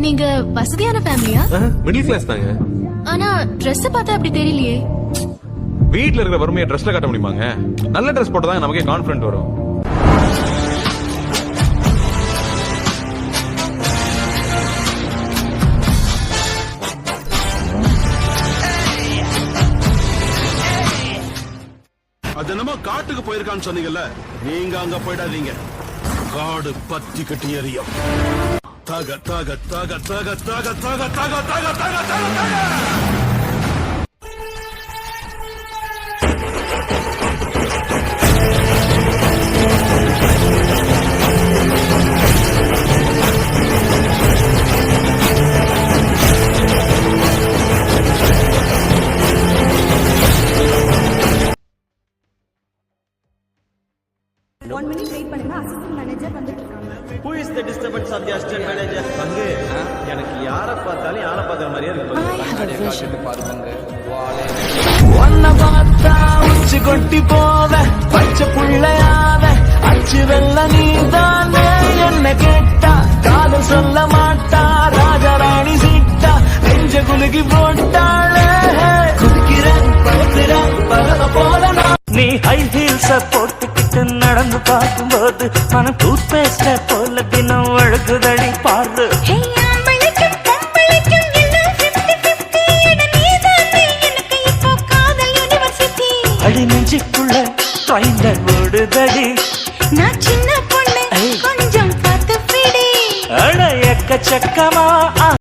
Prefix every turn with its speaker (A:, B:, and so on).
A: நீங்க வசதியான ஃபேமிலியா?
B: மிடில் கிளாஸ் தாங்க.
A: ஆனா Dress பார்த்தா அப்படி தெரியலையே.
B: வீட்ல இருக்கிற வறுமையை ட்ரெஸ்ல காட்ட முடியுமாங்க? நல்ல ட்ரெஸ் போட்டா தான் நமக்கே கான்ஃபிடன்ட் வரும்.
C: அது என்னமோ காட்டுக்கு போயிருக்கான்னு சொன்னீங்கல்ல, நீங்க அங்க போயிடாதீங்க. காடு பத்தி கட்டி எறியும். தக தக தக தக தக தக தக தக தக தக.
D: One minute wait பண்ணுங்க. அசிஸ்டன்ட் மேனேஜர் வந்துட்டு இருக்காங்க.
E: Who is the disturbance of the assistant manager? பங்கு எனக்கு யாரை பார்த்தாலும் யாரை பார்த்த மாதிரியே இருக்கு.
F: ஒன்ன பார்த்தா உச்சி கொட்டி போவ பச்சை புள்ளையாவ அச்சு வெள்ள நீதானே என்ன கேட்டா காதல் சொல்ல மாட்டா ராஜராணி சீட்டா நெஞ்ச குலுகி போட்டாளே குதிக்கிறேன் பழக்கிறேன் பரவ போல நீ ஹை ஹீல்ஸ போட்டுக்கிட்டு நடந்து பார்க்கும்போது மனம் டூத் பேஸ்ட போல தினம் வழுக்குதடி பாரு அடி நெஞ்சுக்குள்ள ட்ரைலர் ஓடுதடி
D: நான் சின்ன பொண்ணு கொஞ்சம் பார்த்து பிடி
F: அட எக்கச்சக்கமா